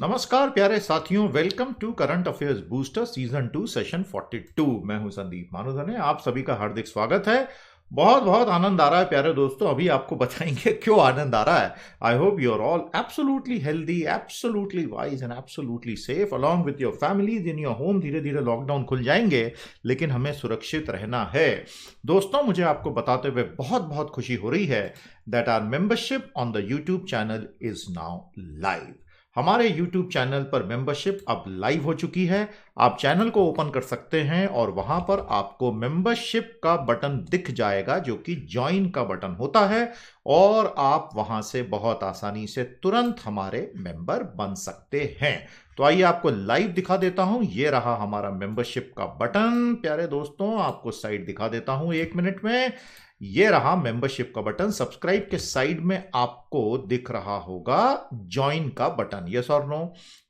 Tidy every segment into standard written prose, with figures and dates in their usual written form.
नमस्कार प्यारे साथियों, welcome to current affairs booster season 2 session 42। मैं हूं संदीप मानुधने, आप सभी का हार्दिक स्वागत है। बहुत बहुत आनंद आ रहा है प्यारे दोस्तों, अभी आपको बताएंगे क्यों आनंद आ रहा है। I hope you are all absolutely healthy, absolutely wise and absolutely safe along with your families in your home. धीरे धीरे लॉकडाउन खुल जाएंगे, लेकिन हमें सुरक्षित रहना है। दोस्तों, मुझे आपको बताते हुए बहुत बहुत खुशी हो रही है that our membership on the YouTube channel is now live. हमारे YouTube चैनल पर मेंबरशिप अब लाइव हो चुकी है। आप चैनल को ओपन कर सकते हैं और वहां पर आपको मेंबरशिप का बटन दिख जाएगा जो कि ज्वाइन का बटन होता है, और आप वहां से बहुत आसानी से तुरंत हमारे मेंबर बन सकते हैं। तो आइए आपको लाइव दिखा देता हूं। ये रहा हमारा मेंबरशिप का बटन। प्यारे दोस्तों, आपको साइड दिखा देता हूं 1 मिनट में। ये रहा मेंबरशिप का बटन। सब्सक्राइब के साइड में आपको दिख रहा होगा ज्वाइन का बटन, यस और नो।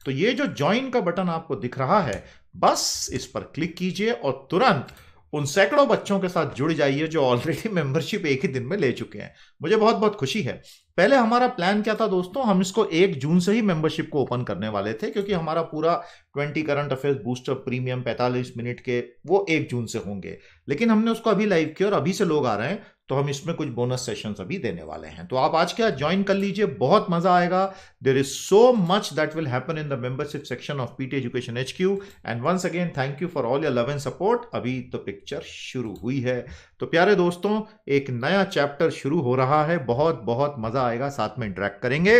तो ये जो ज्वाइन का बटन आपको दिख रहा है, बस इस पर क्लिक कीजिए और तुरंत उन सैकड़ों बच्चों के साथ जुड़ जाइए जो ऑलरेडी मेंबरशिप एक ही दिन में ले चुके हैं। मुझे बहुत बहुत खुशी है। पहले हमारा प्लान क्या था दोस्तों, हम इसको 1 जून से ही मेंबरशिप को ओपन करने वाले थे, क्योंकि हमारा पूरा 20 current affairs booster premium 45 minute के वो 1 जून से होंगे। लेकिन हमने उसको अभी लाइव किया और अभी से लोग आ रहे हैं, तो हम इसमें कुछ बोनस सेशंस अभी देने वाले हैं। तो आप आज क्या ज्वाइन कर लीजिए, बहुत मजा आएगा। There is so much that will happen in the membership section of PT Education HQ। And once again thank you for all your love and support. अभी तो पिक्चर शुरू हुई है। तो प्यारे दोस्तों, एक नया चैप्टर शुरू हो रहा है, बहुत बहुत मजा आएगा, साथ में इंटरेक्ट करेंगे।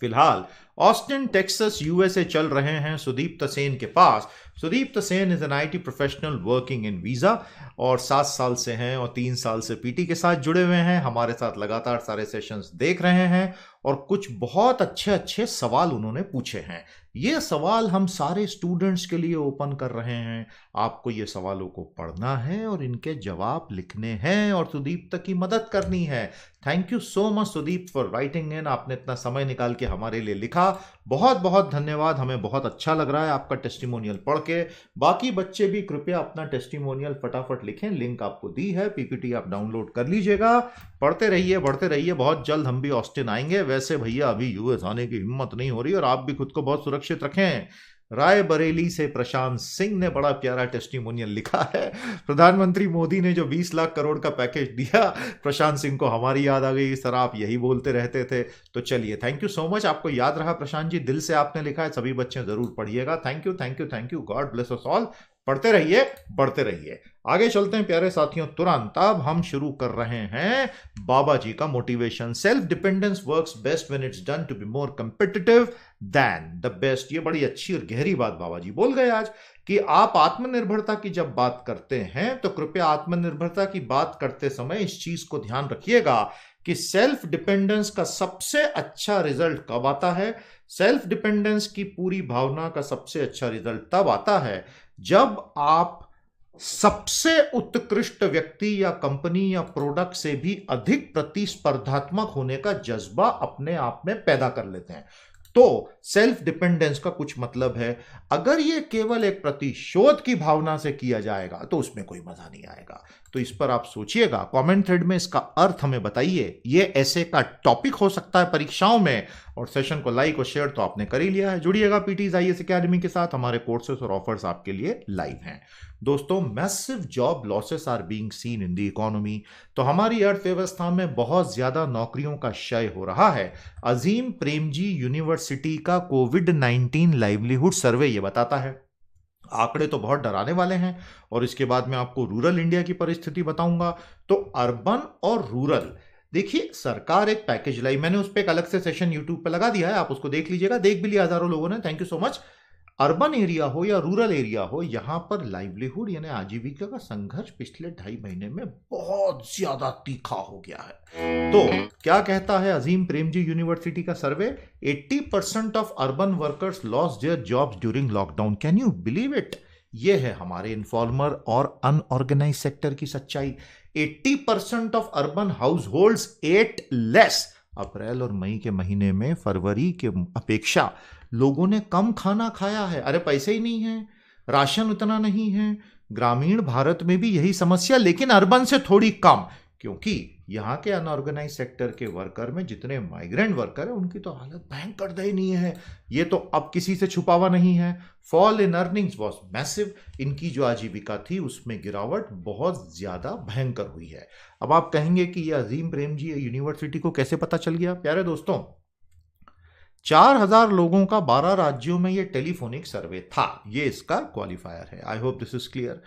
फिलहाल ऑस्टिन टेक्सास USA चल रहे हैं सुदीप्त सेन के पास। Sudipta Sen is an IT professional working in Visa और 7 साल से हैं और 3 साल से पीटी के साथ जुड़े हुए हैं। हमारे साथ लगातार सारे सेशंस देख रहे हैं और कुछ बहुत अच्छे अच्छे सवाल उन्होंने पूछे हैं। ये सवाल हम सारे स्टूडेंट्स के लिए ओपन कर रहे हैं। आपको ये सवालों को पढ़ना है और इनके जवाब लिखने हैं और सुदीप तक की मदद करनी है। Thank you so much Sudeep for writing in. आपने इतना समय निकाल के हमारे लिए लिखा, बहुत बहुत धन्यवाद। हमें बहुत अच्छा लग रहा है आपका टेस्टिमोनियल पढ़ के। बाकी बच्चे भी कृपया अपना टेस्टिमोनियल फटाफट लिखें, लिंक आपको दी है, PPT आप डाउनलोड कर लीजिएगा। पढ़ते रहिए, बढ़ते रहिए। बहुत जल्द हम भी ऑस्टिन आएंगे। वैसे भैया अभी US आने की हिम्मत नहीं हो रही, और आप भी खुद को बहुत सुरक्षित रखें। रायबरेली से प्रशांत सिंह ने बड़ा प्यारा टेस्टिमोनियल लिखा है। प्रधानमंत्री मोदी ने जो 20 लाख करोड़ का पैकेज दिया, प्रशांत सिंह को हमारी याद आ गई। सर आप यही बोलते रहते थे। तो चलिए, थैंक यू सो मच। आपको याद रहा प्रशांत जी, दिल से आपने लिखा है। सभी बच्चे जरूर पढ़िएगा। Thank you thank you thank you. God bless us all. पढ़ते रहिए, बढ़ते रहिए। आगे चलते हैं प्यारे साथियों तुरंत। अब हम शुरू कर रहे हैं बाबा जी का motivation. Self dependence works best when it's done to be more competitive than the best. ये बड़ी अच्छी और गहरी बात बाबा जी बोल गए आज, कि आप आत्मनिर्भरता की जब बात करते हैं तो कृपया आत्मनिर्भरता की बात करते समय इस चीज को ध्यान रखिएगा कि सेल्फ डिपेंडेंस का सबसे अच्छा रिजल्ट कब आता है। सेल्फ डिपेंडेंस की पूरी भावना का सबसे अच्छा रिजल्ट तब आता है जब आप सबसे उत्कृष्ट व्यक्ति या कंपनी या प्रोडक्ट से भी अधिक प्रतिस्पर्धात्मक होने का जज्बा अपने आप में पैदा कर लेते हैं। तो सेल्फ डिपेंडेंस का कुछ मतलब है। अगर यह केवल एक प्रतिशोध की भावना से किया जाएगा तो उसमें कोई मजा नहीं आएगा। तो इस पर आप सोचिएगा, कमेंट थ्रेड में इसका अर्थ हमें बताइए। यह ऐसे का टॉपिक हो सकता है परीक्षाओं में। और सेशन को लाइक और शेयर तो आपने कर ही लिया है। जुड़िएगा PT's IAS अकेडमी के साथ। हमारे कोर्सेस और ऑफर्स आपके लिए लाइव हैं। दोस्तों, massive job losses are being seen in the economy. तो हमारी अर्थव्यवस्था में बहुत ज्यादा नौकरियों का क्षय हो रहा है। अजीम प्रेमजी यूनिवर्सिटी का कोविड-19 लाइवलीहुड सर्वे ये बताता है। आंकड़े तो बहुत डराने वाले हैं। और इसके बाद मैं आपको रूरल इंडिया की परिस्थिति बताऊंगा। तो अर्बन और रूरल, देखिए सरकार एक पैकेज लाई, मैंने उस पर एक अलग से सेशन यूट्यूब पे लगा दिया है, आप उसको देख लीजिएगा। देख भी लिया हजारों लोगों ने, thank you so much. Urban area हो या रूरल एरिया हो, यहां पर लाइवलीहुड यानी आजीविका का संघर्ष पिछले 2.5 महीने में बहुत ज्यादा तीखा हो गया है। तो क्या कहता है अजीम प्रेमजी यूनिवर्सिटी का सर्वे? 80% of urban workers lost their jobs during lockdown. Can you believe it? ये है हमारे इन्फॉर्मर और अनऑर्गेनाइज सेक्टर की सच्चाई। 80% of urban households at least. अप्रैल और मई के महीने में फरवरी के अपेक्षा लोगों ने कम खाना खाया है। अरे पैसे ही नहीं है, राशन उतना नहीं है। ग्रामीण भारत में भी यही समस्या, लेकिन अर्बन से थोड़ी कम। क्योंकि यहाँ के अनऑर्गेनाइज सेक्टर के वर्कर में जितने माइग्रेंट वर्कर हैं उनकी तो हालत भयंकर दयनीय है। ये तो अब किसी से छुपावा नहीं है। Fall in earnings was massive. इनकी जो आजीविका थी उसमें गिरावट बहुत ज्यादा भयंकर हुई है। अब आप कहेंगे कि ये अजीम प्रेमजी यूनिवर्सिटी को कैसे पता चल गया? प्यारे दोस्तों, 4000 लोगों का 12 राज्यों में ये टेलीफोनिक सर्वे था। ये इसका क्वालिफायर है। I hope this is clear.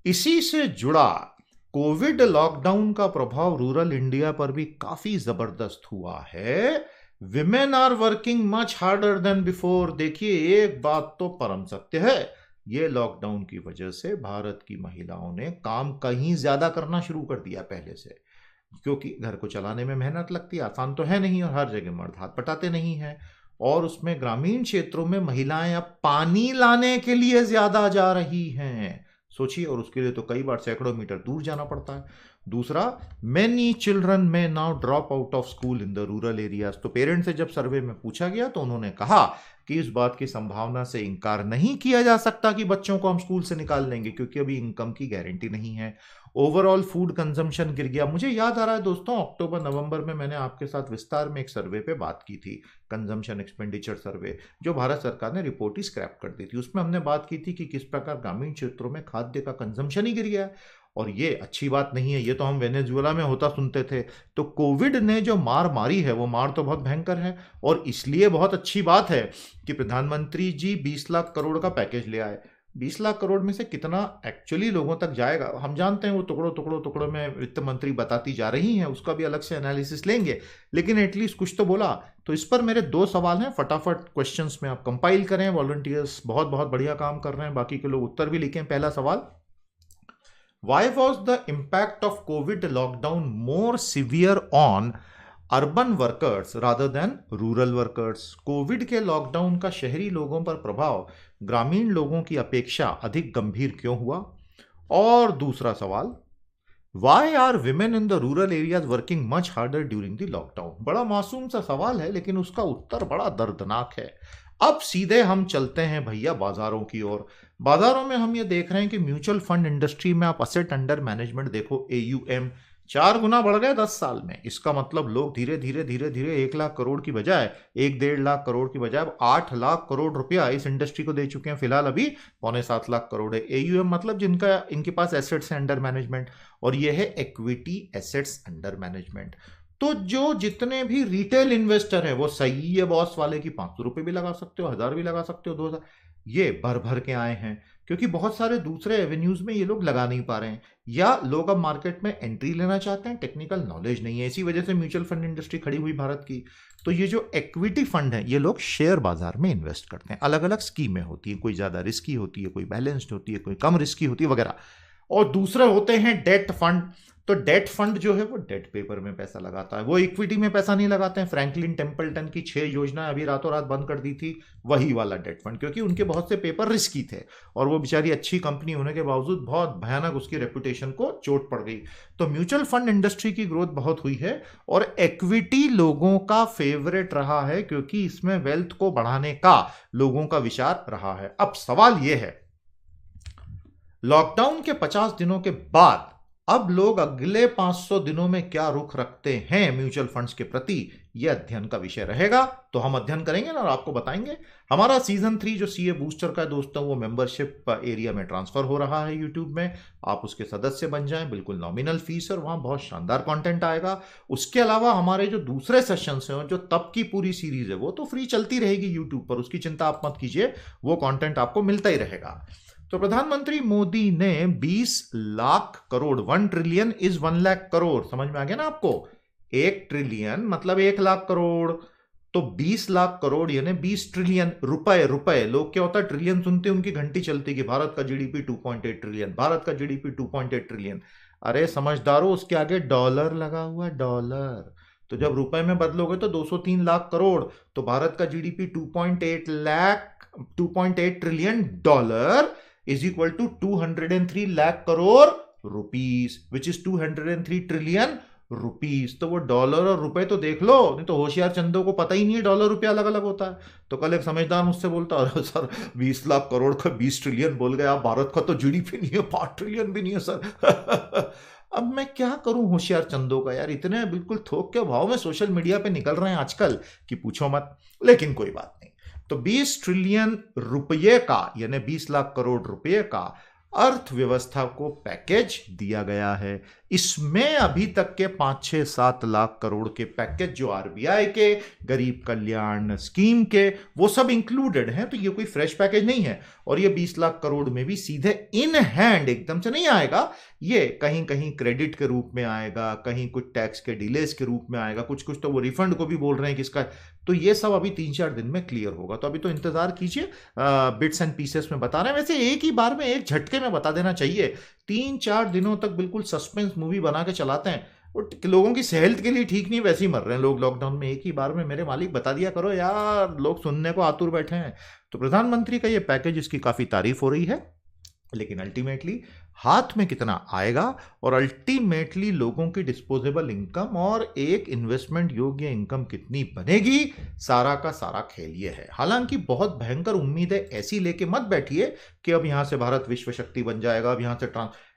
इसी से जुड़ा कोविड लॉकडाउन का प्रभाव रूरल इंडिया पर भी काफी जबरदस्त हुआ है। Women are working much harder than before. देखिए, एक बात तो परम सत्य है, ये लॉकडाउन की वजह से भारत की महिलाओं ने काम कहीं ज्यादा करना शुरू कर दिया पहले से, क्योंकि घर को चलाने में मेहनत लगती है, आसान तो है नहीं, और हर जगह मर्द हाथ बटाते नहीं है। और उसमें ग्रामीण क्षेत्रों में महिलाएं अब पानी लाने के लिए ज्यादा जा रही हैं। सोचिए, और उसके लिए तो कई बार सैकड़ों मीटर दूर जाना पड़ता है। दूसरा, मेनी चिल्ड्रन में now drop out of school in the rural areas. तो पेरेंट्स से जब सर्वे में पूछा गया तो उन्होंने कहा कि इस बात की संभावना से इनकार नहीं किया जा सकता कि बच्चों को हम स्कूल से निकाल लेंगे, क्योंकि अभी इनकम की गारंटी नहीं है। ओवरऑल फूड कंजम्पशन गिर गया। मुझे याद आ रहा है दोस्तों, अक्टूबर नवंबर में मैंने आपके साथ विस्तार में एक सर्वे पे बात की थी, कंजम्पशन एक्सपेंडिचर सर्वे, जो भारत सरकार ने रिपोर्ट ही स्क्रैप कर दी थी। उसमें हमने बात की थी कि किस प्रकार ग्रामीण क्षेत्रों में खाद्य का कंजम्पशन ही गिर गया। और ये अच्छी बात नहीं है, ये तो हम वेनेजुएला में होता सुनते थे। तो कोविड ने जो मार मारी है वो मार तो बहुत भयंकर है। और इसलिए बहुत अच्छी बात है कि प्रधानमंत्री जी 20 लाख करोड़ का पैकेज ले आए। 20 लाख करोड़ में से कितना एक्चुअली लोगों तक जाएगा हम जानते हैं, वो टुकड़ों में वित्त मंत्री बताती जा रही हैं, उसका भी अलग से एनालिसिस लेंगे, लेकिन एटलीस्ट कुछ तो बोला। तो इस पर मेरे 2 सवाल हैं, फटाफट क्वेश्चंस में आप कंपाइल करें। वॉलंटियर्स बहुत बहुत बढ़िया काम कर रहे हैं, बाकी के लोग उत्तर भी लिखें। पहला सवाल, why was the impact of COVID lockdown more severe on urban workers rather than rural workers? Covid के लॉकडाउन का शहरी लोगों पर प्रभाव ग्रामीण लोगों की अपेक्षा अधिक गंभीर क्यों हुआ? और दूसरा सवाल, why are women in the rural areas working much harder during the lockdown? बड़ा मासूम सा सवाल है, लेकिन उसका उत्तर बड़ा दर्दनाक है। अब सीधे हम चलते हैं भैया बाजारों की ओर। बाजारों में हम ये देख रहे हैं कि म्यूचुअल फंड इंडस्ट्री में आप असेट अंडर मैनेजमेंट देखो, AUM 4 गुना बढ़ गए 10 साल में। इसका मतलब लोग धीरे धीरे 1 लाख करोड़ की बजाय 1-1.5 लाख करोड़ की बजाय 8 लाख करोड़ रुपया इस इंडस्ट्री को दे चुके हैं। फिलहाल अभी 6.25 लाख करोड़ है। AUM मतलब जिनका इनके पास एसेट्स है अंडर मैनेजमेंट, और यह है इक्विटी एसेट्स अंडर मैनेजमेंट। तो जो जितने भी रिटेल इन्वेस्टर है वो सही है बॉस वाले की 500 रुपए भी लगा सकते हो, 1000 भी लगा सकते हो, 2000, ये भर भर के आए हैं, क्योंकि बहुत सारे दूसरे एवेन्यूज में ये लोग लगा नहीं पा रहे हैं, या लोग अब मार्केट में एंट्री लेना चाहते हैं, टेक्निकल नॉलेज नहीं है। इसी वजह से म्यूचुअल फंड इंडस्ट्री खड़ी हुई भारत की। तो ये जो इक्विटी फंड है, ये लोग शेयर बाजार में इन्वेस्ट करते हैं। अलग अलग स्कीमें होती है, कोई ज्यादा रिस्की होती है, कोई बैलेंस्ड होती है, कोई कम रिस्की होती है वगैरह। और दूसरे होते हैं डेट फंड। तो डेट फंड जो है वो डेट पेपर में पैसा लगाता है, वो इक्विटी में पैसा नहीं लगाते हैं। फ्रैंकलिन टेम्पल्टन की 6 योजना अभी रातों रात बंद कर दी थी, वही वाला डेट फंड, क्योंकि उनके बहुत से पेपर रिस्की थे और वो बेचारी अच्छी कंपनी होने के बावजूद बहुत भयानक उसकी रेपुटेशन को चोट पड़ गई। तो म्यूचुअल फंड इंडस्ट्री की ग्रोथ बहुत हुई है और इक्विटी लोगों का फेवरेट रहा है, क्योंकि इसमें वेल्थ को बढ़ाने का लोगों का विचार रहा है। अब सवाल यह है, लॉकडाउन के 50 दिनों के बाद अब लोग अगले 500 दिनों में क्या रुख रखते हैं म्यूचुअल फंड्स के प्रति, यह अध्ययन का विषय रहेगा। तो हम अध्ययन करेंगे ना और आपको बताएंगे। हमारा सीजन 3 जो सीए बूस्टर का है दोस्तों, वो मेंबरशिप एरिया में ट्रांसफर हो रहा है यूट्यूब में। आप उसके सदस्य बन जाएं, बिल्कुल नॉमिनल फीस, और वहां बहुत शानदार कंटेंट आएगा। उसके अलावा हमारे जो दूसरे सेशंस हैं, जो तब की पूरी सीरीज है, वो तो फ्री चलती रहेगी यूट्यूब पर, उसकी चिंता आप मत कीजिए, वो कंटेंट आपको मिलता ही रहेगा। तो प्रधानमंत्री मोदी ने 20 लाख करोड़, 1 ट्रिलियन इज 1 लाख करोड़, समझ में आ गया ना आपको? 1 ट्रिलियन मतलब 1 लाख करोड़, तो 20 लाख करोड़ यानी 20 ट्रिलियन रुपए। लोग क्या होता है, ट्रिलियन सुनते उनकी घंटी चलती कि भारत का जीडीपी 2.8 ट्रिलियन, भारत का जीडीपी 2.8 ट्रिलियन। अरे समझदारो, उसके आगे डॉलर लगा हुआ है, डॉलर। तो जब रुपए में बदलोगे तो 203 लाख करोड़, तो भारत का GDP 2.8 trillion dollar is equal to 203 lakh crore rupees, which is 203 trillion rupees। तो वो डॉलर और रुपए तो देख लो, नहीं तो होशियार चंदों को पता ही नहीं है डॉलर रुपया अलग अलग होता है। तो कल एक समझदार मुझसे बोलता, अरे सर 20 लाख करोड़ का 20 ट्रिलियन बोल गए आप, भारत का तो जीडीपी नहीं है, 5 ट्रिलियन भी नहीं है सर। अब मैं क्या करूं होशियार चंदों का यार, इतने बिल्कुल थोक के भाव में सोशल मीडिया पे निकल रहे हैं आजकल कि पूछो मत। लेकिन कोई बात नहीं। तो 20 ट्रिलियन रुपये का यानी 20 लाख करोड़ रुपये का अर्थव्यवस्था को पैकेज दिया गया है। इसमें अभी तक के 5-6-7 लाख करोड़ के पैकेज जो आरबीआई के गरीब कल्याण स्कीम के वो सब इंक्लूडेड हैं। तो ये कोई फ्रेश पैकेज नहीं है। और ये 20 लाख करोड़ में भी सीधे इन हैंड एकदम से नहीं आएगा। ये कहीं कहीं क्रेडिट के रूप में आएगा, कहीं कुछ टैक्स के डिलेस के रूप में आएगा, कुछ कुछ तो वो रिफंड को भी बोल रहे हैं किसका। तो ये सब अभी 3-4 दिन में क्लियर होगा। तो अभी तो इंतजार कीजिए, बिट्स एंड पीसेस में बता रहे हैं। वैसे एक ही बार में एक झटके में बता देना चाहिए। 3-4 दिनों तक बिल्कुल सस्पेंस मूवी बना के चलाते हैं और लोगों की सेहत के लिए ठीक नहीं, वैसे ही मर रहे हैं लोग लॉकडाउन में। एक ही बार में मेरे मालिक बता दिया करो यार, लोग सुनने को आतुर बैठे हैं। तो प्रधानमंत्री का ये पैकेज, इसकी काफी तारीफ हो रही है, लेकिन अल्टीमेटली हाथ में कितना आएगा और अल्टीमेटली लोगों की डिस्पोजेबल इनकम और एक इन्वेस्टमेंट योग्य इनकम कितनी बनेगी, सारा का सारा खेल ये है। हालांकि बहुत भयंकर उम्मीदें ऐसी लेके मत बैठिए कि अब यहां से भारत विश्व शक्ति बन जाएगा, अब यहां से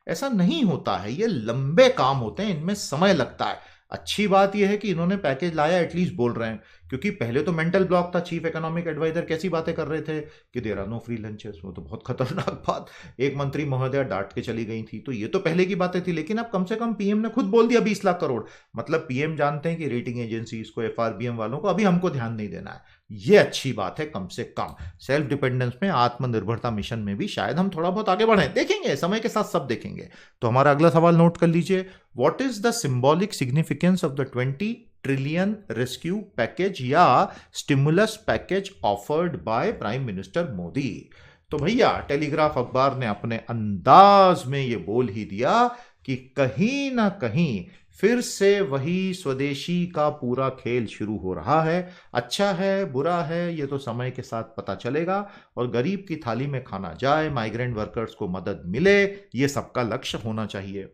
ऐसा नहीं होता है। ये लंबे काम होते हैं, इनमें समय लगता है। अच्छी बात यह है कि इन्होंने पैकेज लाया, एटलीस्ट बोल रहे हैं, क्योंकि पहले तो मेंटल ब्लॉक था। चीफ इकोनॉमिक एडवाइजर कैसी बातें कर रहे थे कि there are no free lunches, वो तो बहुत खतरनाक बात, एक मंत्री महोदया डांट के चली गई थी। तो ये तो पहले की बातें थी, लेकिन अब कम से कम पीएम ने खुद बोल दिया 20 लाख करोड़। मतलब पीएम जानते हैं कि रेटिंग एजेंसीज को, एफआरबीएम वालों को अभी हमको ध्यान नहीं देना है। ये अच्छी बात है। कम से कम सेल्फ डिपेंडेंस में, आत्मनिर्भरता मिशन में भी शायद हम थोड़ा बहुत आगे बढ़े। देखेंगे, समय के साथ सब देखेंगे। तो हमारा अगला सवाल नोट कर लीजिए, what is the symbolic significance of the 20 trillion rescue package या stimulus package offered by prime minister Modi. तो भैया टेलीग्राफ अखबार ने अपने अंदाज में ये बोल ही दिया कि कहीं ना कहीं फिर से वही स्वदेशी का पूरा खेल शुरू हो रहा है। अच्छा है बुरा है ये तो समय के साथ पता चलेगा, और गरीब की थाली में खाना जाए, माइग्रेंट वर्कर्स को मदद मिले, ये सबका लक्ष्य होना चाहिए।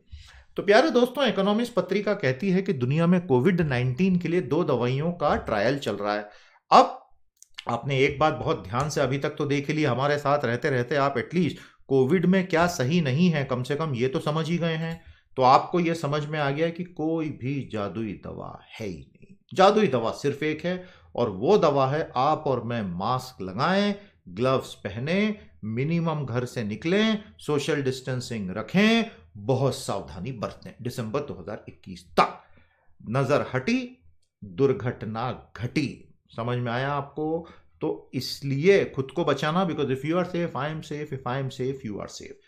तो प्यारे दोस्तों, इकोनॉमिस्ट पत्रिका कहती है कि दुनिया में कोविड-19 के लिए 2 दवाइयों का ट्रायल चल रहा है। अब आपने एक बात बहुत ध्यान से अभी तक तो देख ली, हमारे साथ रहते रहते आप एटलीस्ट कोविड में क्या सही नहीं है कम से कम ये तो समझ ही गए हैं। तो आपको यह समझ में आ गया कि कोई भी जादुई दवा है ही नहीं। जादुई दवा सिर्फ एक है, और वो दवा है आप और मैं मास्क लगाएं, ग्लव्स पहने, मिनिमम घर से निकलें, सोशल डिस्टेंसिंग रखें, बहुत सावधानी बरतें। दिसंबर 2021 तक नजर हटी, दुर्घटना घटी। समझ में आया आपको? तो इसलिए खुद को बचाना, because if you are safe I am safe, if I am safe you are safe,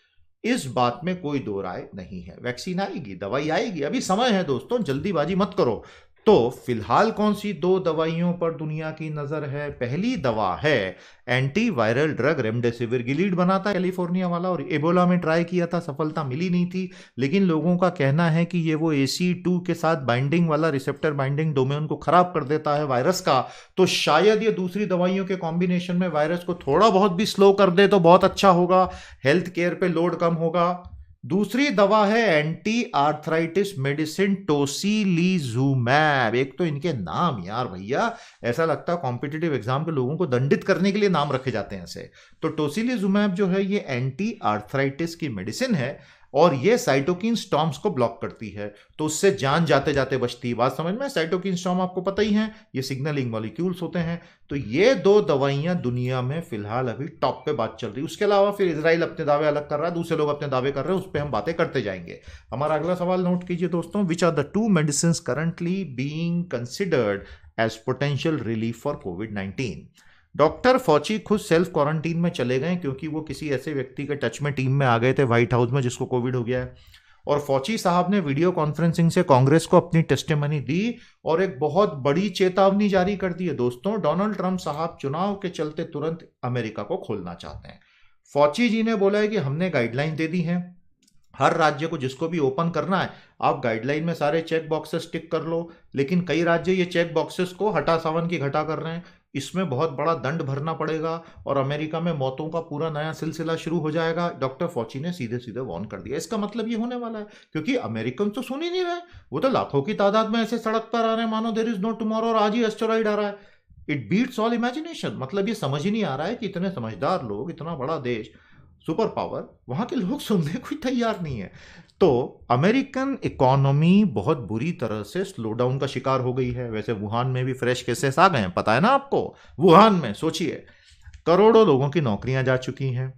इस बात में कोई दो राय नहीं है। वैक्सीन आएगी, दवाई आएगी, अभी समय है दोस्तों, जल्दीबाजी मत करो। तो फिलहाल कौन सी 2 दवाइयों पर दुनिया की नजर है? पहली दवा है anti viral drug remdesivir. Gilead बनाता है कैलिफोर्निया वाला, और एबोला में ट्राई किया था, सफलता मिली नहीं थी। लेकिन लोगों का कहना है कि ये वो AC2 के साथ बाइंडिंग वाला रिसेप्टर बाइंडिंग डोमेन को खराब कर देता है वायरस का। तो शायद ये दूसरी दवाइयों के कॉम्बिनेशन में वायरस को थोड़ा बहुत भी स्लो कर दे तो बहुत अच्छा होगा, हेल्थ केयर पे लोड कम होगा। दूसरी दवा है एंटी आर्थराइटिस मेडिसिन टोसिलीजुमैब। एक तो इनके नाम यार भैया ऐसा लगता है कॉम्पिटिटिव एग्जाम के लोगों को दंडित करने के लिए नाम रखे जाते हैं ऐसे। तो टोसिलीजुमैब जो है ये एंटी आर्थराइटिस की मेडिसिन है, और ये साइटोकिन स्टॉर्म्स को ब्लॉक करती है, तो उससे जान जाते जाते बचती है। बात समझ में? साइटोकिन स्टॉर्म आपको पता ही है, ये सिग्नलिंग मॉलिक्यूल्स होते हैं। तो ये 2 दवाइयां दुनिया में फिलहाल अभी टॉप पे बात चल रही है। उसके अलावा फिर इजराइल अपने दावे अलग कर रहा है, दूसरे लोग अपने दावे कर रहे हैं, उस पर हम बातें करते जाएंगे। हमारा अगला सवाल नोट कीजिए दोस्तों, which are the 2 medicine currently being considered as potential relief for कोविड-19। डॉक्टर फॉची खुद सेल्फ क्वारंटीन में चले गए क्योंकि वो किसी ऐसे व्यक्ति के टच में टीम में आ गए थे व्हाइट हाउस में जिसको कोविड हो गया है। और फॉची साहब ने वीडियो कॉन्फ्रेंसिंग से कांग्रेस को अपनी टेस्टिमनी दी और एक बहुत बड़ी चेतावनी जारी कर दी है दोस्तों। डोनाल्ड ट्रंप साहब चुनाव के चलते तुरंत अमेरिका को खोलना चाहते हैं। फॉची जी ने बोला है कि हमने गाइडलाइन दे दी है, हर राज्य को जिसको भी ओपन करना है आप गाइडलाइन में सारे चेक बॉक्सेस टिक कर लो। लेकिन कई राज्य ये चेक बॉक्सेस को हटा सावन की घटा कर रहे हैं, इसमें बहुत बड़ा दंड भरना पड़ेगा और अमेरिका में मौतों का पूरा नया सिलसिला शुरू हो जाएगा। डॉक्टर फॉची ने सीधे सीधे वार्न कर दिया। इसका मतलब ये होने वाला है, क्योंकि अमेरिकन तो सुन ही नहीं रहे, वो तो लाखों की तादाद में ऐसे सड़क पर आ रहे हैं मानो देयर इज नो टुमारो, और आज ही एस्टेरॉइड आ रहा है। It beats all imagination. मतलब ये समझ ही नहीं आ रहा है कि इतने समझदार लोग, इतना बड़ा देश सुपर पावर, वहां के लोग सुनने को तैयार नहीं है। तो अमेरिकन इकोनॉमी बहुत बुरी तरह से स्लो डाउन का शिकार हो गई है। वैसे वुहान में भी फ्रेश केसेस आ गए हैं, पता है ना आपको। वुहान में सोचिए करोड़ों लोगों की नौकरियां जा चुकी हैं।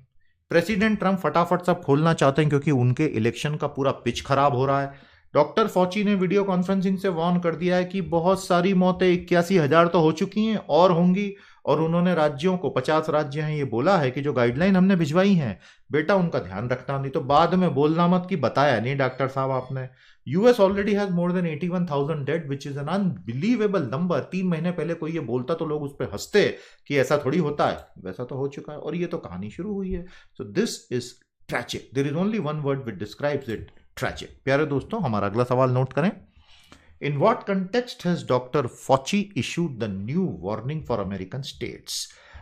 प्रेसिडेंट ट्रंप फटाफट सब खोलना चाहते हैं क्योंकि उनके इलेक्शन का पूरा पिच खराब हो रहा है। डॉक्टर फॉची ने वीडियो कॉन्फ्रेंसिंग से वार्न कर दिया है कि बहुत सारी मौतें 81,000 तो हो चुकी हैं और होंगी। और उन्होंने राज्यों को, 50 राज्य हैं, ये बोला है कि जो गाइडलाइन हमने भिजवाई हैं बेटा उनका ध्यान रखना, नहीं तो बाद में बोलना मत कि बताया नहीं डॉक्टर साहब आपने। US already has more than 81,000 dead which is an unbelievable number. 3 महीने पहले कोई ये बोलता तो लोग उस पर हंसते कि ऐसा थोड़ी होता है, वैसा तो हो चुका है और ये तो कहानी शुरू हुई है। So this is tragic. There is only one word which describes it, tragic. प्यारे दोस्तों, हमारा अगला सवाल नोट करें। In what context has Dr. Fauci issued the new warning for American states?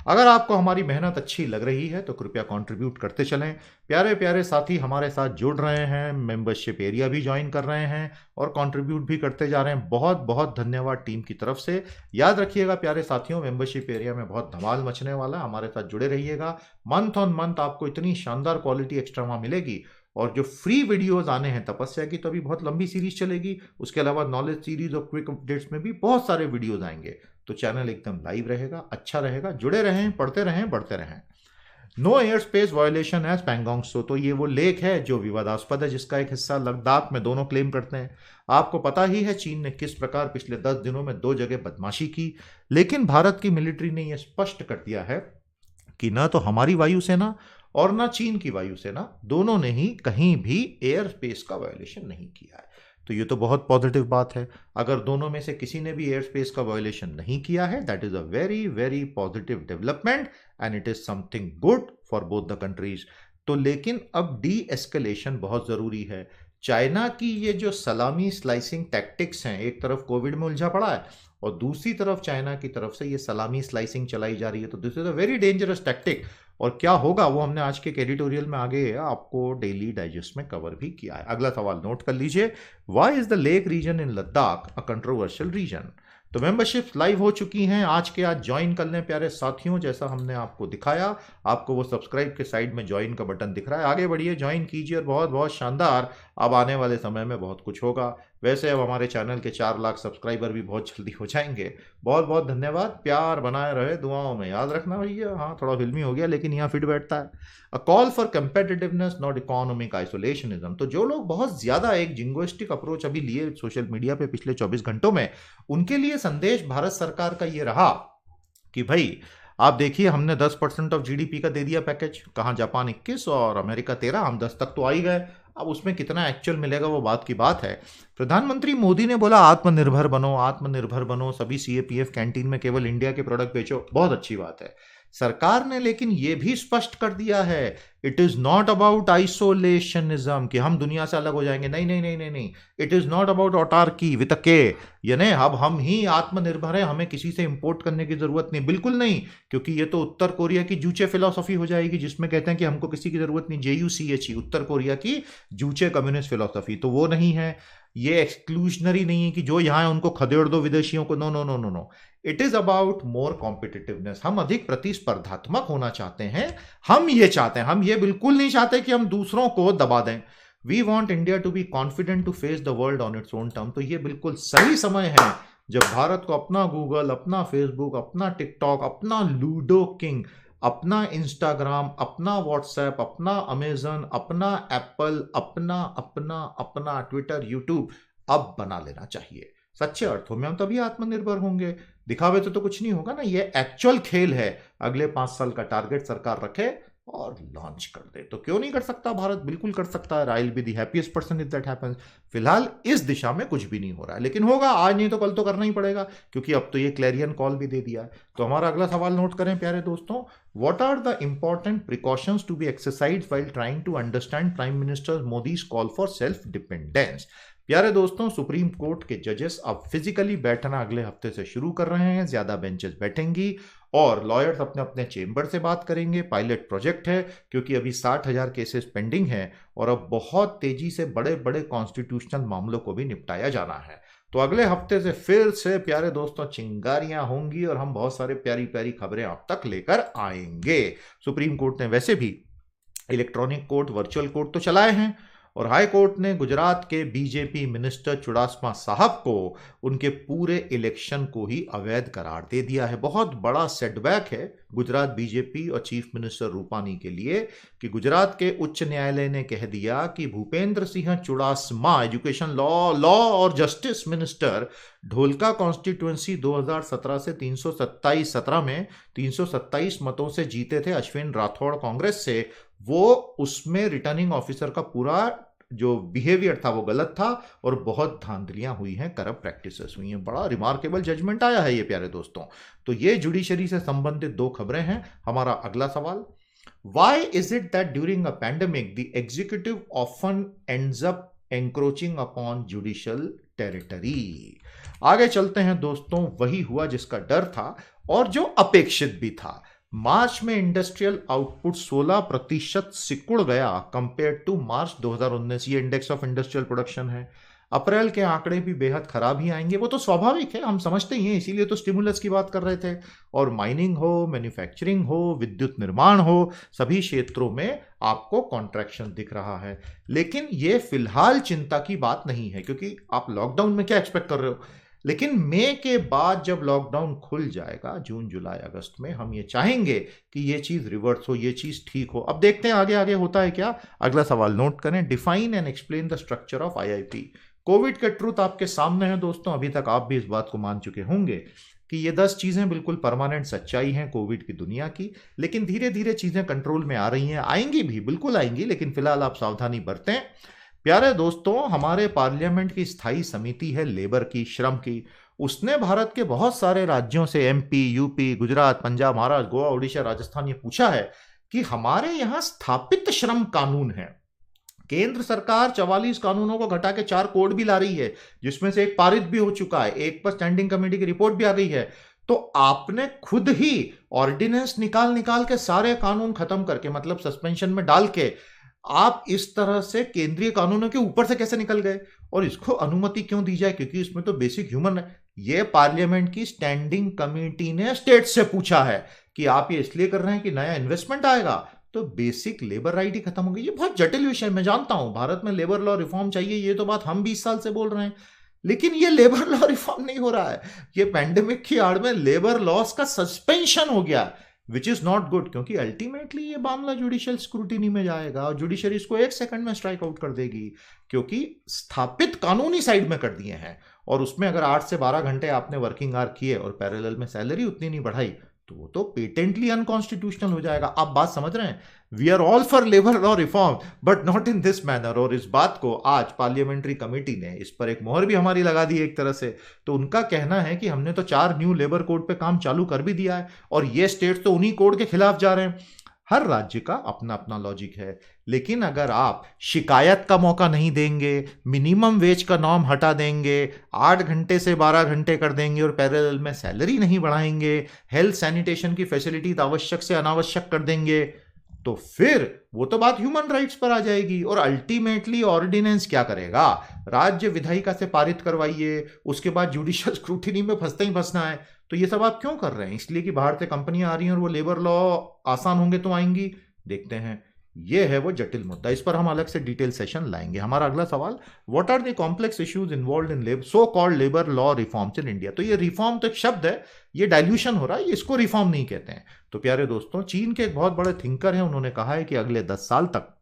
अगर आपको हमारी मेहनत अच्छी लग रही है तो कृपया कंट्रीब्यूट करते चलें। प्यारे प्यारे साथी हमारे साथ जुड़ रहे हैं, मेंबरशिप एरिया भी ज्वाइन कर रहे हैं और कंट्रीब्यूट भी करते जा रहे हैं। बहुत बहुत धन्यवाद टीम की तरफ से। याद रखिएगा प्यारे साथियों, मेंबरशिप एरिया में बहुत धमाल मचने वाला है, हमारे साथ जुड़े रहिएगा। मंथ ऑन मंथ आपको इतनी शानदार क्वालिटी एक्स्ट्रा वहाँ मिलेगी। और जो फ्री वीडियोस आने हैं तपस्या की, तो अभी बहुत लंबी सीरीज चलेगी। उसके अलावा नॉलेज सीरीज और क्विक अपडेट्स में भी बहुत सारे वीडियोस आएंगे। तो चैनल एकदम लाइव रहेगा, अच्छा रहेगा। जुड़े रहें, पढ़ते रहें, बढ़ते रहें। No air space violation as Pangong Tso. तो ये वो लेक है जो विवादास्पद है, जिसका एक हिस्सा लद्दाख में दोनों क्लेम करते हैं। आपको पता ही है चीन ने किस प्रकार पिछले 10 दिनों में 2 जगह बदमाशी की। लेकिन भारत की मिलिट्री ने यह स्पष्ट कर दिया है कि न तो हमारी वायुसेना और ना चीन की वायुसेना, दोनों ने ही कहीं भी एयर स्पेस का वायोलेशन नहीं किया है। तो ये तो बहुत पॉजिटिव बात है। अगर दोनों में से किसी ने भी एयर स्पेस का वायोलेशन नहीं किया है, that is a very very positive development and it is something good for both the countries. तो लेकिन अब डी एस्केलेशन बहुत जरूरी है। चाइना की ये जो सलामी स्लाइसिंग टैक्टिक्स हैं, एक तरफ कोविड में उलझा पड़ा है और दूसरी तरफ चाइना की तरफ से ये सलामी स्लाइसिंग चलाई जा रही है। तो this is a very dangerous tactic. और क्या होगा वो हमने आज के एडिटोरियल में आगे आपको डेली डाइजेस्ट में कवर भी किया है। अगला सवाल नोट कर लीजिए। Why is the lake region in Ladakh a controversial region? तो मेंबरशिप लाइव हो चुकी हैं, आज के आज ज्वाइन कर लें प्यारे साथियों। जैसा हमने आपको दिखाया, आपको वो सब्सक्राइब के साइड में ज्वाइन का बटन दिख रहा है, आगे बढ़िए, ज्वाइन कीजिए। और बहुत बहुत शानदार, अब आने वाले समय में बहुत कुछ होगा। वैसे अब हमारे चैनल के 4 लाख सब्सक्राइबर भी बहुत जल्दी हो जाएंगे। बहुत बहुत धन्यवाद, प्यार बनाए रहे, दुआओं में याद रखना भैया। हाँ, थोड़ा फिल्मी हो गया लेकिन यहाँ फिट बैठता है। A call for competitiveness not economic isolationism. तो जो लोग बहुत ज्यादा एक जिंगोइस्टिक अप्रोच अभी लिए सोशल मीडिया पे पिछले 24 घंटों में, उनके लिए संदेश भारत सरकार का ये रहा कि भाई आप देखिए, हमने 10% ऑफ जीडीपी का दे दिया पैकेज। कहाँ जापान 21 और अमेरिका 13, हम 10 तक तो आ ही गए। अब उसमें कितना एक्चुअल मिलेगा वो बात की बात है। प्रधानमंत्री मोदी ने बोला आत्मनिर्भर बनो, आत्मनिर्भर बनो, सभी सीएपीएफ कैंटीन में केवल इंडिया के प्रोडक्ट बेचो। बहुत अच्छी बात है। सरकार ने लेकिन यह भी स्पष्ट कर दिया है, इट इज नॉट अबाउट आइसोलेशनिज्म कि हम दुनिया से अलग हो जाएंगे। नहीं नहीं नहीं नहीं नहीं, it is not about autarky with a के, यानी अब हम ही आत्मनिर्भर हैं, हमें किसी से इंपोर्ट करने की जरूरत नहीं। बिल्कुल नहीं, क्योंकि ये तो उत्तर कोरिया की जूचे फिलॉसफी हो जाएगी, जिसमें कहते हैं कि हमको किसी की जरूरत नहीं। JUCHE, उत्तर कोरिया की जूचे कम्युनिस्ट फिलॉसफी, तो वो नहीं है। ये एक्सक्लूशनरी नहीं है कि जो यहां है उनको खदेड़ दो विदेशियों को। No no no no no, it is about more competitiveness. हम अधिक प्रतिस्पर्धात्मक होना चाहते हैं। हम ये चाहते हैं, हम ये बिल्कुल नहीं चाहते कि हम दूसरों को दबा दें। We want India to be confident to face the world on its own term. तो ये बिल्कुल सही समय है जब भारत को अपना गूगल, अपना फेसबुक, अपना टिकटॉक, अपना लूडो किंग, अपना इंस्टाग्राम, अपना व्हाट्सएप, अपना अमेजन, अपना एप्पल, अपना अपना अपना ट्विटर, यूट्यूब अब बना लेना चाहिए। सच्चे अर्थों में हम तभी आत्मनिर्भर होंगे। दिखावे तो कुछ नहीं होगा ना। ये एक्चुअल खेल है। अगले 5 साल का टारगेट सरकार रखे और लॉन्च कर दे। तो क्यों नहीं कर सकता भारत? बिल्कुल कर सकता है। I will be the happiest person if that happens. फिलहाल इस दिशा में कुछ भी नहीं हो रहा है, लेकिन होगा। आज नहीं तो कल तो करना ही पड़ेगा, क्योंकि अब तो ये क्लैरियन कॉल भी दे दिया है। तो हमारा अगला सवाल नोट करें प्यारे दोस्तों। What are the important precautions to be exercised while trying to understand prime minister Modi's call for self dependence? प्यारे दोस्तों, सुप्रीम कोर्ट के जजेस अब फिजिकली बैठना अगले हफ्ते से शुरू कर रहे हैं। ज्यादा बेंचेस बैठेंगी और लॉयर्स अपने अपने चेंबर से बात करेंगे। पायलट प्रोजेक्ट है, क्योंकि अभी 60,000 केसेस पेंडिंग हैं और अब बहुत तेजी से बड़े बड़े कॉन्स्टिट्यूशनल मामलों को भी निपटाया जाना है। तो अगले हफ्ते से फिर से प्यारे दोस्तों चिंगारियां होंगी और हम बहुत सारे प्यारी प्यारी खबरें आप तक लेकर आएंगे। सुप्रीम कोर्ट ने वैसे भी इलेक्ट्रॉनिक कोर्ट, वर्चुअल कोर्ट तो चलाए हैं, और हाई कोर्ट ने गुजरात के बीजेपी मिनिस्टर चुडासमा साहब को उनके पूरे इलेक्शन को ही अवैध करार दे दिया है। बहुत बड़ा सेटबैक है गुजरात बीजेपी और चीफ मिनिस्टर रूपानी के लिए कि गुजरात के उच्च न्यायालय ने कह दिया कि भूपेंद्र सिंह चुडासमा, एजुकेशन लॉ और जस्टिस मिनिस्टर, ढोलका कॉन्स्टिट्यूएंसी 2017 से 327 में 327 मतों से जीते थे अश्विन राठौड़ कांग्रेस से। वो उसमें रिटर्निंग ऑफिसर का पूरा जो बिहेवियर था वो गलत था, और बहुत धांधलियां हुई हैं, करप्ट प्रैक्टिसेस हुई हैं। बड़ा रिमार्केबल जजमेंट आया है ये प्यारे दोस्तों। तो ये जुडिशरी से संबंधित दो खबरें हैं। हमारा अगला सवाल, why is it that during a pandemic the executive often ends up encroaching upon judicial territory? आगे चलते हैं दोस्तों। वही हुआ जिसका डर था और जो अपेक्षित भी था। मार्च में इंडस्ट्रियल आउटपुट 16% सिकुड़ गया कंपेयर टू मार्च 2019। ये इंडेक्स ऑफ इंडस्ट्रियल प्रोडक्शन है। अप्रैल के आंकड़े भी बेहद खराब ही आएंगे, वो तो स्वाभाविक है, हम समझते ही हैं, इसीलिए तो स्टिमुलस की बात कर रहे थे। और माइनिंग हो, मैन्युफैक्चरिंग हो, विद्युत निर्माण हो, सभी क्षेत्रों में आपको कॉन्ट्रैक्शन दिख रहा है। लेकिन ये फिलहाल चिंता की बात नहीं है, क्योंकि आप लॉकडाउन में क्या एक्सपेक्ट कर रहे हो। लेकिन मई के बाद जब लॉकडाउन खुल जाएगा, जून जुलाई अगस्त में, हम ये चाहेंगे कि ये चीज रिवर्स हो, ये चीज ठीक हो। अब देखते हैं आगे आगे होता है क्या। अगला सवाल नोट करें, define and explain the structure of IIP. Covid के ट्रूथ आपके सामने है दोस्तों। अभी तक आप भी इस बात को मान चुके होंगे कि ये 10 चीजें बिल्कुल परमानेंट सच्चाई हैं कोविड की दुनिया की। लेकिन धीरे धीरे चीजें कंट्रोल में आ रही हैं, आएंगी भी, बिल्कुल आएंगी, लेकिन फिलहाल आप सावधानी बरतें। प्यारे दोस्तों, हमारे पार्लियामेंट की स्थायी समिति है लेबर की, श्रम की। उसने भारत के बहुत सारे राज्यों से, एमपी, यूपी, गुजरात, पंजाब, महाराष्ट्र, गोवा, उड़ीसा, राजस्थान, ये पूछा है कि हमारे यहां स्थापित श्रम कानून है। केंद्र सरकार 44 कानूनों को घटा के 4 कोड भी ला रही है, जिसमें से एक पारित भी हो चुका है, एक पर स्टैंडिंग कमेटी की रिपोर्ट भी आ गई है। तो आपने खुद ही ऑर्डिनेंस निकाल निकाल के सारे कानून खत्म करके, मतलब सस्पेंशन में डाल के, आप इस तरह से केंद्रीय कानूनों के ऊपर से कैसे निकल गए? और इसको अनुमति क्यों दी जाए? क्योंकि इसमें तो बेसिक ह्यूमन है। ये पार्लियामेंट की स्टैंडिंग कमेटी ने स्टेट से पूछा है कि आप ये इसलिए कर रहे हैं कि नया इन्वेस्टमेंट आएगा, तो बेसिक लेबर राइट ही खत्म हो गई। ये बहुत जटिल विषय, मैं जानता हूं, भारत में लेबर लॉ रिफॉर्म चाहिए, ये तो बात हम 20 साल से बोल रहे हैं, लेकिन ये लेबर लॉ रिफॉर्म नहीं हो रहा है। ये पैंडेमिक की आड़ में लेबर लॉस का सस्पेंशन हो गया, विच इज नॉट गुड, क्योंकि अल्टीमेटली ये मामला जुडिशियल स्क्रूटिनी में जाएगा और जुडिशरी इसको 1 सेकंड में स्ट्राइक आउट कर देगी, क्योंकि स्थापित कानूनी साइड में कर दिए हैं। और उसमें अगर 8 से 12 घंटे आपने वर्किंग आवर किए और पैरेलल में सैलरी उतनी नहीं बढ़ाई, तो वो तो पेटेंटली अनकॉन्स्टिट्यूशनल हो जाएगा। आप बात समझ रहे हैं? We are all for labour law reform, but not in this manner. और इस बात को आज पार्लियामेंट्री कमेटी ने इस पर एक मोहर भी हमारी लगा दी एक तरह से। तो उनका कहना है कि हमने तो 4 न्यू लेबर कोड पे काम चालू कर भी दिया है, और ये स्टेट्स तो उन्हीं कोड के खिलाफ जा रहे हैं। हर राज्य का अपना अपना लॉजिक है, लेकिन अगर आप शिकायत का मौका नहीं देंगे, मिनिमम वेज का नॉर्म हटा देंगे, 8 घंटे से 12 घंटे कर देंगे और पैरेलल में सैलरी नहीं बढ़ाएंगे, हेल्थ सैनिटेशन की फैसिलिटीज आवश्यक से अनावश्यक कर देंगे, तो फिर वो तो बात ह्यूमन राइट्स पर आ जाएगी। और अल्टीमेटली ऑर्डिनेंस क्या करेगा? राज्य विधायिका से पारित करवाइए, उसके बाद जुडिशियल स्क्रूटिनी में फंसते ही फंसना है। तो ये सब आप क्यों कर रहे हैं? इसलिए कि बाहर से कंपनियां आ रही हैं और वो लेबर लॉ आसान होंगे तो आएंगी। देखते हैं, ये है वो जटिल मुद्दा, इस पर हम अलग से डिटेल सेशन लाएंगे। हमारा अगला सवाल, what are the complex issues involved in so called labour law reforms in India? तो ये रिफॉर्म तो एक शब्द है, ये डाइल्यूशन हो रहा है, इसको रिफॉर्म नहीं कहते हैं। तो प्यारे दोस्तों, चीन के एक बहुत बड़े थिंकर हैं, उन्होंने कहा है कि अगले 10 साल तक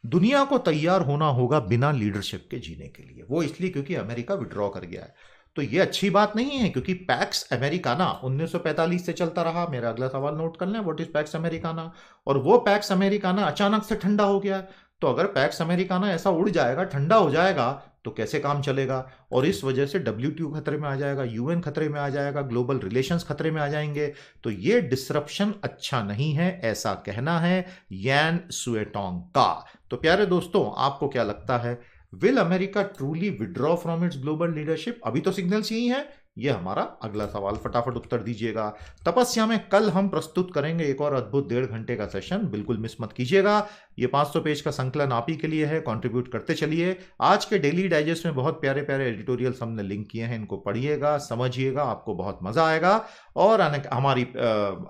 दुनिया को तैयार होना होगा बिना लीडरशिप के जीने के लिए। वो इसलिए क्योंकि अमेरिका विड्रॉ कर गया है। तो ये अच्छी बात नहीं है, क्योंकि पैक्स अमेरिकाना 1945 से चलता रहा। मेरा अगला सवाल नोट कर लें, व्हाट इज पैक्स अमेरिकाना? और वो पैक्स अमेरिकाना अचानक से ठंडा हो गया। तो अगर पैक्स अमेरिकाना ऐसा उड़ जाएगा, ठंडा हो जाएगा, तो कैसे काम चलेगा? और इस वजह से WTO खतरे में आ जाएगा, UN खतरे में आ जाएगा, ग्लोबल रिलेशंस खतरे में आ जाएंगे। तो ये डिसरप्शन अच्छा नहीं है, ऐसा कहना है यान सुएटोंग का। तो प्यारे दोस्तों, आपको क्या लगता है, will America truly withdraw from its global leadership? अभी तो सिग्नल्स यही हैं ये हमारा अगला सवाल, फटाफट उत्तर दीजिएगा। तपस्या में कल हम प्रस्तुत करेंगे एक और अद्भुत 1.5 घंटे का सेशन, बिल्कुल मिस मत कीजिएगा। ये 500 पेज का संकलन आप ही के लिए है, कंट्रीब्यूट करते चलिए। आज के डेली डाइजेस्ट में बहुत प्यारे प्यारे एडिटोरियल्स हमने लिंक किए हैं, इनको पढ़िएगा, समझिएगा, आपको बहुत मजा आएगा। और हमारी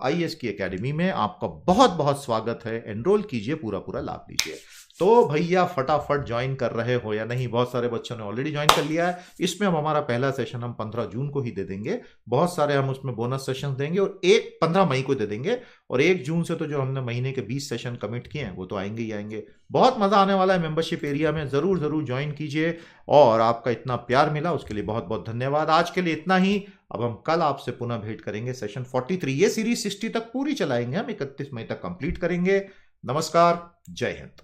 IAS की एकेडमी में आपका बहुत बहुत स्वागत है, एनरोल कीजिए, पूरा पूरा लाभ लीजिए। तो भैया फटाफट ज्वाइन कर रहे हो या नहीं? बहुत सारे बच्चों ने ऑलरेडी ज्वाइन कर लिया है। इसमें हम हमारा पहला सेशन हम 15 जून को ही दे देंगे, बहुत सारे हम उसमें बोनस सेशन देंगे, और 15 मई को दे देंगे, और 1 जून से तो जो हमने महीने के 20 सेशन कमिट किए हैं वो तो आएंगे ही आएंगे। बहुत मजा आने वाला है मेंबरशिप एरिया में, जरूर जरूर ज्वाइन कीजिए। और आपका इतना प्यार मिला उसके लिए बहुत बहुत धन्यवाद। आज के लिए इतना ही। अब हम कल आपसे पुनः भेंट करेंगे सेशन 43। ये सीरीज 60 तक पूरी चलाएंगे हम, 31 मई तक कंप्लीट करेंगे। नमस्कार, जय हिंद।